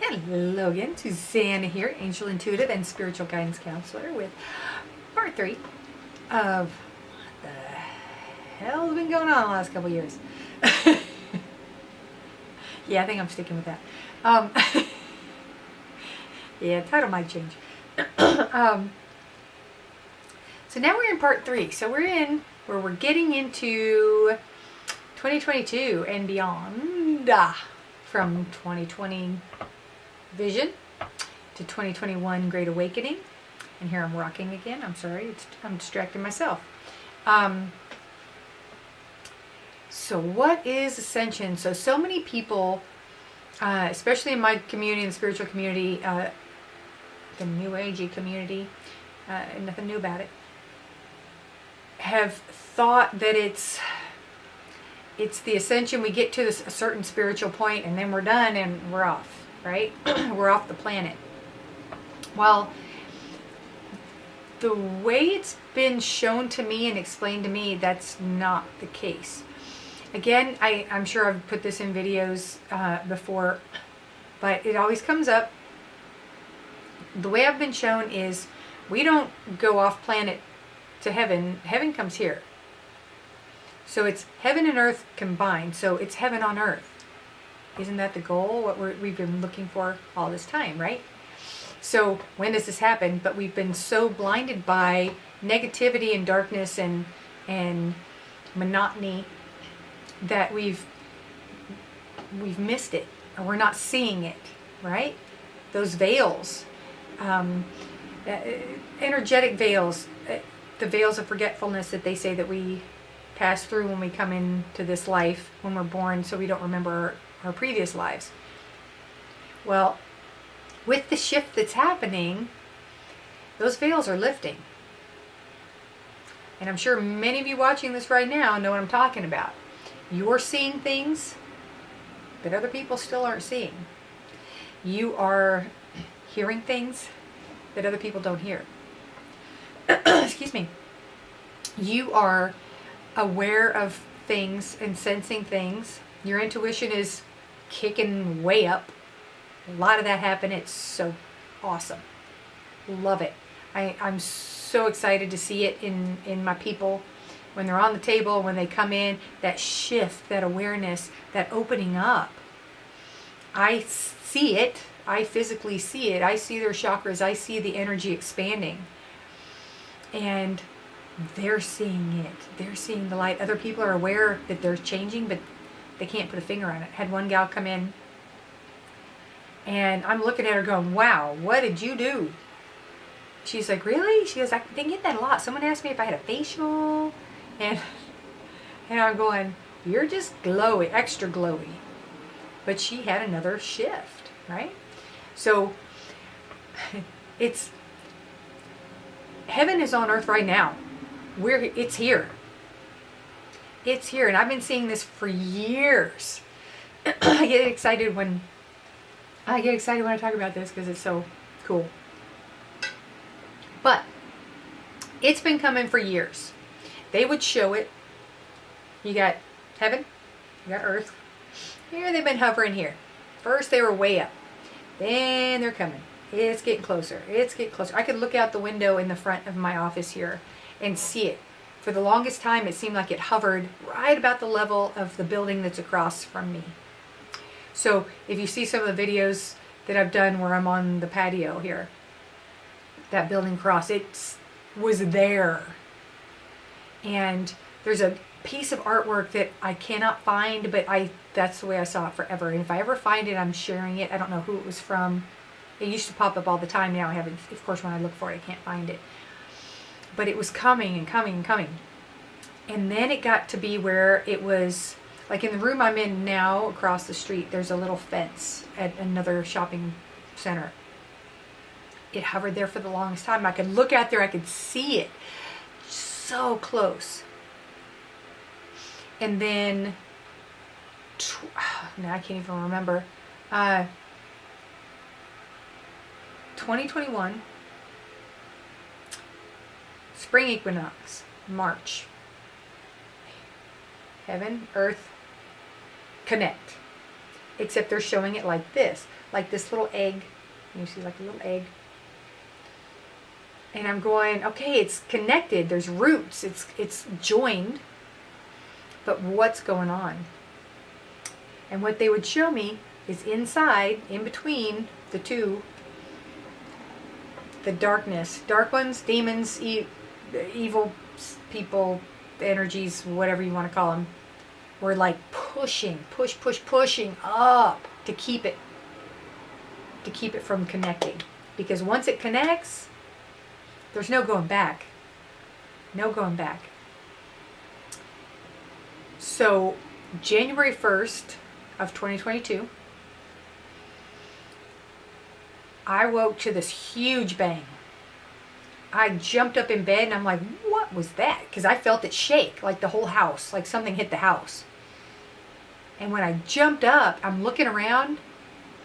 Hello again, Susanna here, Angel Intuitive and Spiritual Guidance Counselor with Part 3 of what the hell's been going on the last couple years. Yeah, I think I'm sticking with that. Yeah, title might change. So now we're in Part 3. So we're getting into 2022 and beyond. From 2020 Vision to 2021 Great Awakening. And here I'm rocking again. I'm sorry, I'm distracting myself. So what is Ascension? So many people, especially in my community, in the spiritual community, the New Agey community, nothing new about it, have thought that it's the ascension. We get to a certain spiritual point and then we're done and we're off, right? We're off the planet. Well, the way it's been shown to me and explained to me, that's not the case. Again, I'm sure I've put this in videos before, but it always comes up. The way I've been shown is we don't go off planet to heaven. Heaven comes here. So it's heaven and earth combined. So it's heaven on earth. Isn't that the goal? What we've been looking for all this time, right? So when does this happen? But we've been so blinded by negativity and darkness and monotony that we've missed it, or we're not seeing it, right? Those veils, energetic veils, the veils of forgetfulness that they say that we pass through when we come into this life, when we're born, so we don't remember our previous lives. Well, with the shift that's happening, those veils are lifting. And I'm sure many of you watching this right now know what I'm talking about. You're seeing things that other people still aren't seeing. You are hearing things that other people don't hear. Excuse me. You are aware of things and sensing things. Your intuition is kicking way up. A lot of that happened. It's so awesome. Love it. I'm so excited to see it in my people when they're on the table, when they come in, that shift, that awareness, that opening up. I see it. I physically see it. I see their chakras. I see the energy expanding. And they're seeing it. They're seeing the light. Other people are aware that they're changing, but they can't put a finger on it. Had one gal come in, and I'm looking at her going, wow, what did you do? She's like, really? She goes, I didn't get that a lot. Someone asked me if I had a facial, and I'm going, you're just glowy, extra glowy. But she had another shift, right? So it's heaven is on earth right now. It's here. It's here, and I've been seeing this for years. I get excited when I talk about this because it's so cool. But it's been coming for years. They would show it. You got heaven, you got earth. Here they've been hovering here. First they were way up. Then they're coming. It's getting closer. It's getting closer. I could look out the window in the front of my office here and see it. For the longest time, it seemed like it hovered right about the level of the building that's across from me. So if you see some of the videos that I've done where I'm on the patio here, that building across, it was there. And there's a piece of artwork that I cannot find, but that's the way I saw it forever. And if I ever find it, I'm sharing it. I don't know who it was from. It used to pop up all the time. Now I haven't, of course, when I look for it, I can't find it. But it was coming and coming and coming. And then it got to be where it was, like in the room I'm in now, across the street, there's a little fence at another shopping center. It hovered there for the longest time. I could look out there, I could see it so close. And then, now I can't even remember, 2021, spring equinox, March. Heaven, earth, connect. except they're showing it like this little egg. You see like a little egg. And I'm going, okay, it's connected. There's roots. It's joined. But what's going on? And what they would show me is inside, in between the two, the darkness. Dark ones, demons, evil people, energies, whatever you want to call them, were like pushing up to keep it from connecting. Because once it connects, there's no going back. No going back. So, January 1st of 2022, I woke to this huge bang. I jumped up in bed and I'm like, what was that? Because I felt it shake, like the whole house, like something hit the house. And when I jumped up, I'm looking around,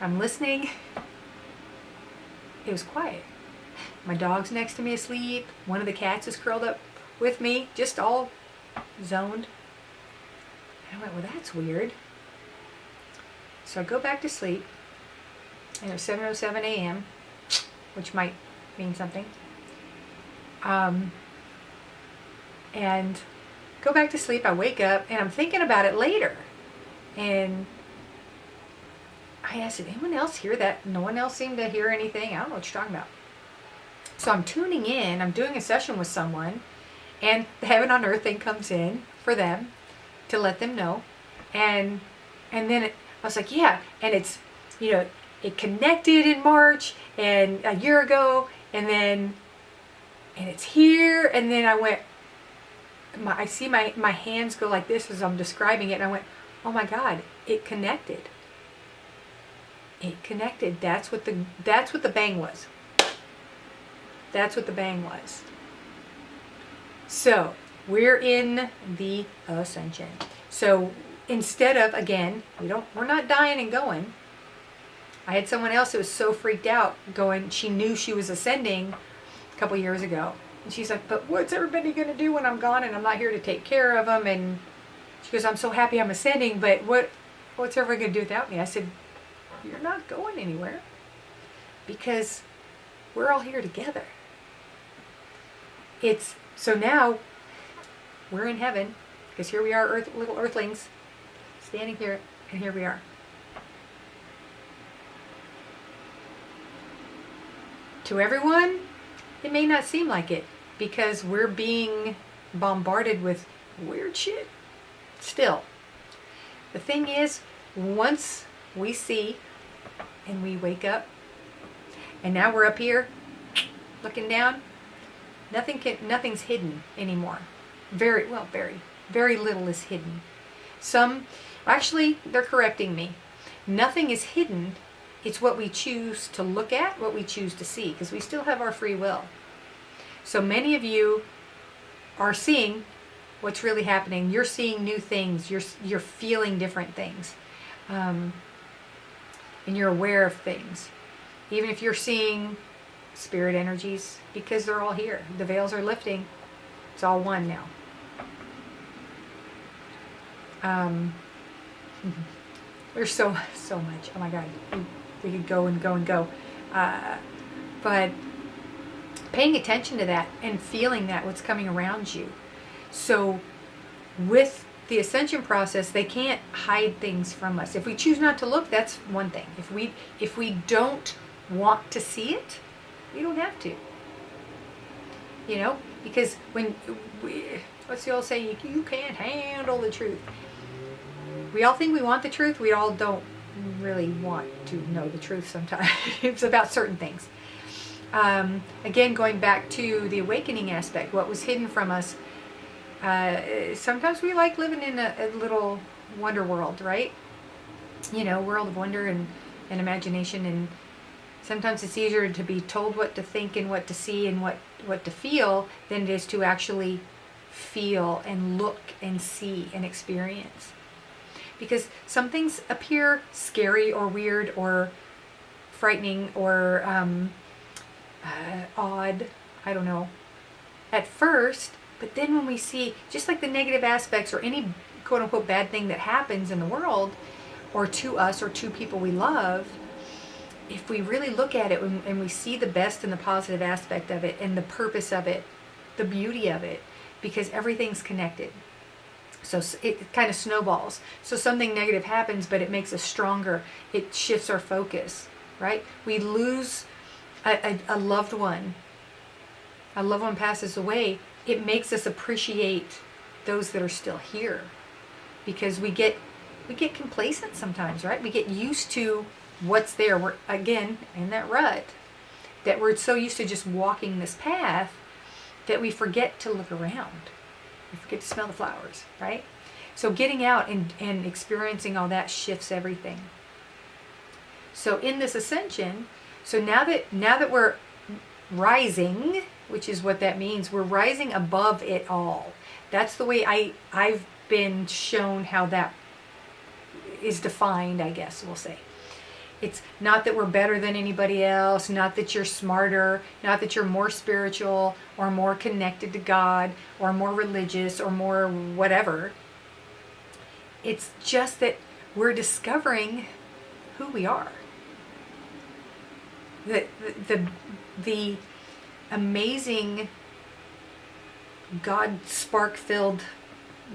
I'm listening. It was quiet. My dog's next to me asleep. One of the cats is curled up with me, just all zoned. And I went, well, that's weird. So I go back to sleep, and it was 7:07 a.m., which might mean something. And go back to sleep. I wake up, and I'm thinking about it later. And I asked, did anyone else hear that? No one else seemed to hear anything. I don't know what you're talking about. So I'm tuning in. I'm doing a session with someone, and the Heaven on Earth thing comes in for them to let them know. And then I was like, yeah. And it's, it connected in March and a year ago, and it's here. And then I went, I see my hands go like this as I'm describing it, and I went, oh my God, it connected. It connected. That's what the bang was. That's what the bang was. So we're in the Ascension. So instead of, again, we're not dying and going. I had someone else that was so freaked out going, she knew she was ascending a couple years ago. And she's like, but what's everybody going to do when I'm gone and I'm not here to take care of them? And she goes, I'm so happy I'm ascending, but what's everybody going to do without me? I said, you're not going anywhere, because we're all here together. So now we're in heaven, because here we are, little earthlings, standing here, and here we are. To everyone, it may not seem like it, because we're being bombarded with weird shit still. The thing is, once we see and we wake up, and now we're up here looking down, nothing's hidden anymore. Very little is hidden. Actually, they're correcting me. Nothing is hidden. It's what we choose to look at, what we choose to see, because we still have our free will. So many of you are seeing what's really happening. You're seeing new things. You're feeling different things. And you're aware of things. Even if you're seeing spirit energies, because they're all here. The veils are lifting. It's all one now. There's so much. Oh my God. We could go and go and go. But paying attention to that and feeling that, what's coming around you. So with the ascension process, they can't hide things from us. If we choose not to look, that's one thing. If we don't want to see it, we don't have to. Because what's the old saying? You can't handle the truth. We all think we want the truth. We all don't really want to know the truth sometimes. It's about certain things. Again, going back to the awakening aspect, what was hidden from us. Sometimes we like living in a little wonder world, right? World of wonder and imagination. And sometimes it's easier to be told what to think and what to see and what to feel than it is to actually feel and look and see and experience. Because some things appear scary or weird or frightening or odd, I don't know, at first. But then when we see, just like the negative aspects or any quote-unquote bad thing that happens in the world, or to us or to people we love, if we really look at it and we see the best and the positive aspect of it and the purpose of it, the beauty of it, because everything's connected. So it kind of snowballs. So something negative happens, but it makes us stronger. It shifts our focus, right? We lose a loved one. A loved one passes away. It makes us appreciate those that are still here, because we get complacent sometimes, right? We get used to what's there. We're again in that rut, that we're so used to just walking this path that we forget to look around. We forget to smell the flowers, right? So getting out and experiencing all that shifts everything. So in this ascension, so now that we're rising, which is what that means, we're rising above it all. That's the way I've been shown how that is defined, I guess we'll say. It's not that we're better than anybody else, not that you're smarter, not that you're more spiritual or more connected to God or more religious or more whatever. It's just that we're discovering who we are. The amazing God spark-filled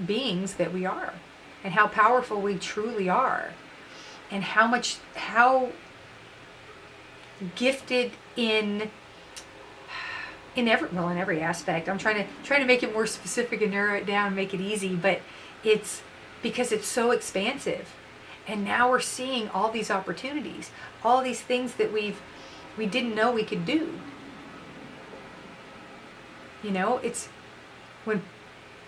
beings that we are, and how powerful we truly are, and how gifted in every aspect. I'm trying to make it more specific and narrow it down and make it easy, but it's because it's so expansive. And now we're seeing all these opportunities, all these things that we didn't know we could do. You know, it's when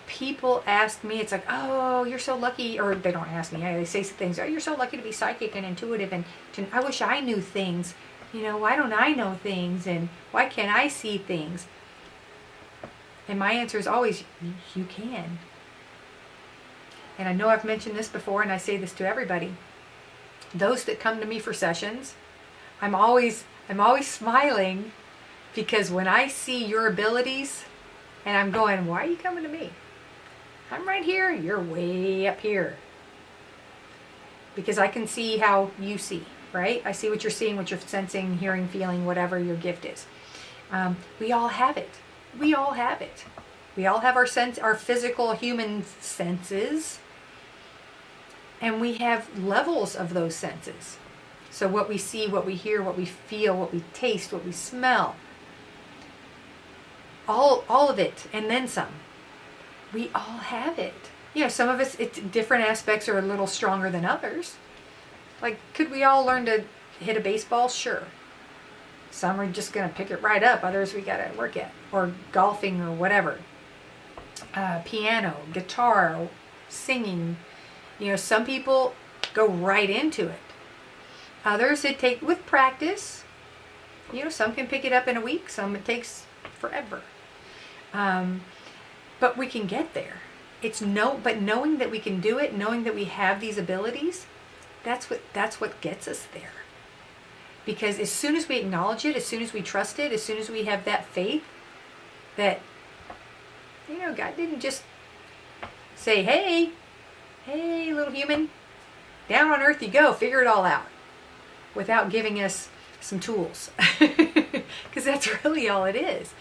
people ask me, it's like, oh, you're so lucky, or they don't ask me, they say things, oh, you're so lucky to be psychic and intuitive, and I wish I knew things. You know, why don't I know things, and why can't I see things? And my answer is always, you can. And I know I've mentioned this before, and I say this to everybody. Those that come to me for sessions, I'm always smiling, because when I see your abilities, and I'm going, why are you coming to me? I'm right here, you're way up here. Because I can see how you see, right? I see what you're seeing, what you're sensing, hearing, feeling, whatever your gift is. We all have it. We all have it. We all have our physical human senses. And we have levels of those senses. So what we see, what we hear, what we feel, what we taste, what we smell. All of it, and then some. We all have it. You know, some of us, it's different aspects are a little stronger than others. Like, could we all learn to hit a baseball? Sure. Some are just going to pick it right up. Others we got to work at. Or golfing or whatever. Piano, guitar, singing. You know, some people go right into it. Others it take with practice. You know, some can pick it up in a week. Some what forever. But we can get there. But knowing that we can do it, knowing that we have these abilities, that's what gets us there. Because as soon as we acknowledge it, as soon as we trust it, as soon as we have that faith that, you know, God didn't just say, hey, little human, down on earth you go, figure it all out, without giving us some tools. Because that's really all it is.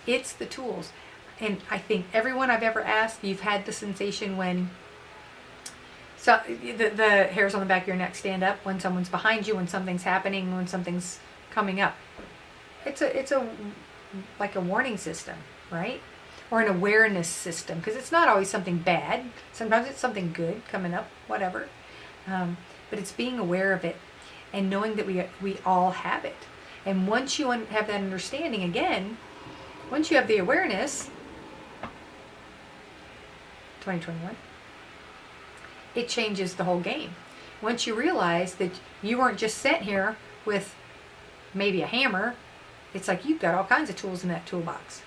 It's the tools. And I think everyone I've ever asked, you've had the sensation when the hairs on the back of your neck stand up, when someone's behind you, when something's happening, when something's coming up. It's a like a warning system, right? Or an awareness system, because it's not always something bad. Sometimes it's something good coming up, whatever. But it's being aware of it and knowing that we all have it. And once you have that understanding, again, once you have the awareness, 2021, it changes the whole game. Once you realize that you weren't just sent here with maybe a hammer, it's like you've got all kinds of tools in that toolbox.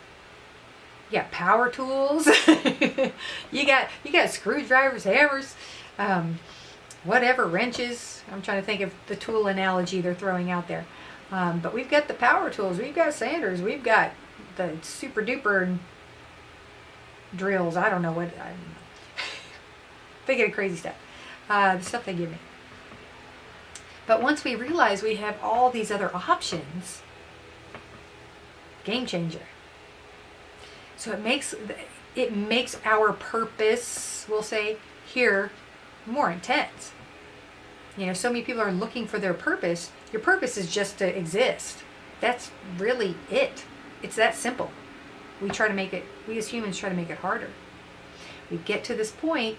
You got power tools. you got screwdrivers, hammers, whatever, wrenches. I'm trying to think of the tool analogy they're throwing out there. But we've got the power tools. We've got sanders. We've got the super duper drills. I don't know what. They get crazy stuff. The stuff they give me. But once we realize we have all these other options, game changer. So it makes our purpose, we'll say, here more intense. You know, so many people are looking for their purpose. Your purpose is just to exist. That's really it. It's that simple. We as humans try to make it harder. We get to this point,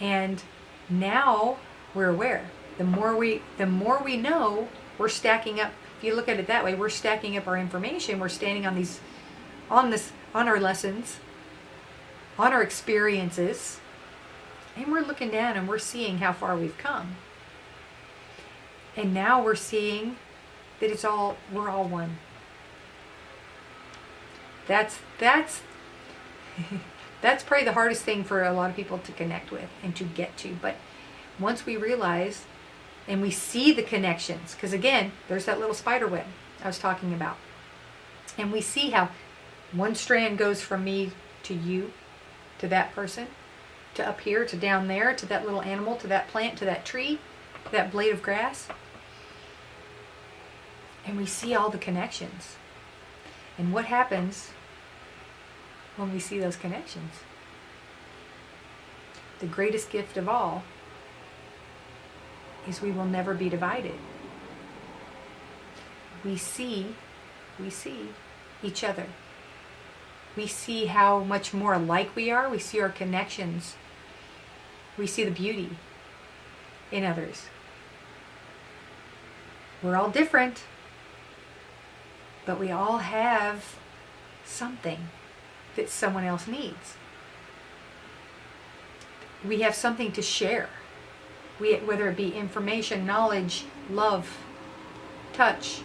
and now we're aware. The more we know, we're stacking up. If you look at it that way, we're stacking up our information. We're standing on our lessons, on our experiences, and we're looking down and we're seeing how far we've come. And now we're seeing that we're all one. That's that's probably the hardest thing for a lot of people to connect with and to get to. But once we realize and we see the connections, because again, there's that little spider web I was talking about. And we see how one strand goes from me to you, to that person, to up here, to down there, to that little animal, to that plant, to that tree, to that blade of grass. And we see all the connections. And what happens when we see those connections? The greatest gift of all is we will never be divided. We see each other. We see how much more alike we are. We see our connections. We see the beauty in others. We're all different, but we all have something that someone else needs. We have something to share. Whether it be information, knowledge, love, touch,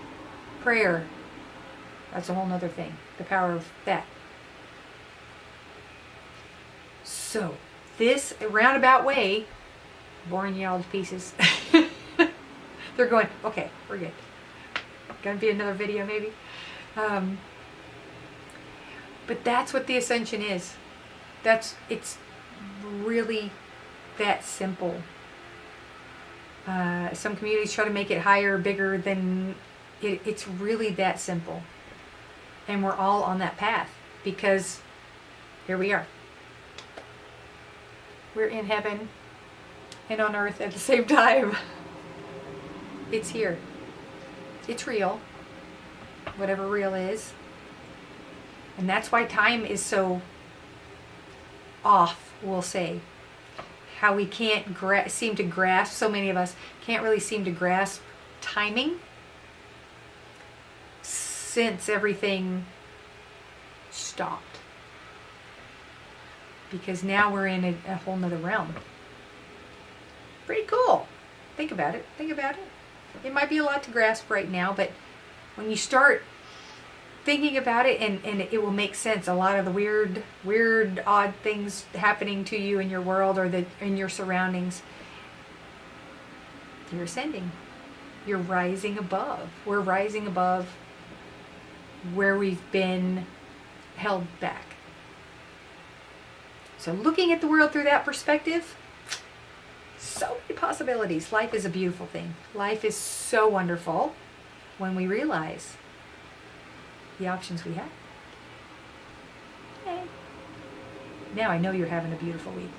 prayer. That's a whole nother thing. The power of that. So, this roundabout way, boring you all to pieces. They're going, okay, we're good. Gonna be another video maybe. But that's what the Ascension is. It's really that simple. Some communities try to make it higher, bigger than it's really that simple. And we're all on that path because here we are. We're in heaven and on earth at the same time. It's here. It's real. Whatever real is. And that's why time is so off, we'll say. How we can't seem to grasp, so many of us can't really seem to grasp timing since everything stopped. Because now we're in a whole nother realm. Pretty cool. Think about it. It might be a lot to grasp right now, but when you start thinking about it, and it will make sense. A lot of the weird, odd things happening to you in your world or in your surroundings. You're ascending. You're rising above. We're rising above where we've been held back. So looking at the world through that perspective, so many possibilities. Life is a beautiful thing. Life is so wonderful when we realize the options we have. Okay. Now I know you're having a beautiful week.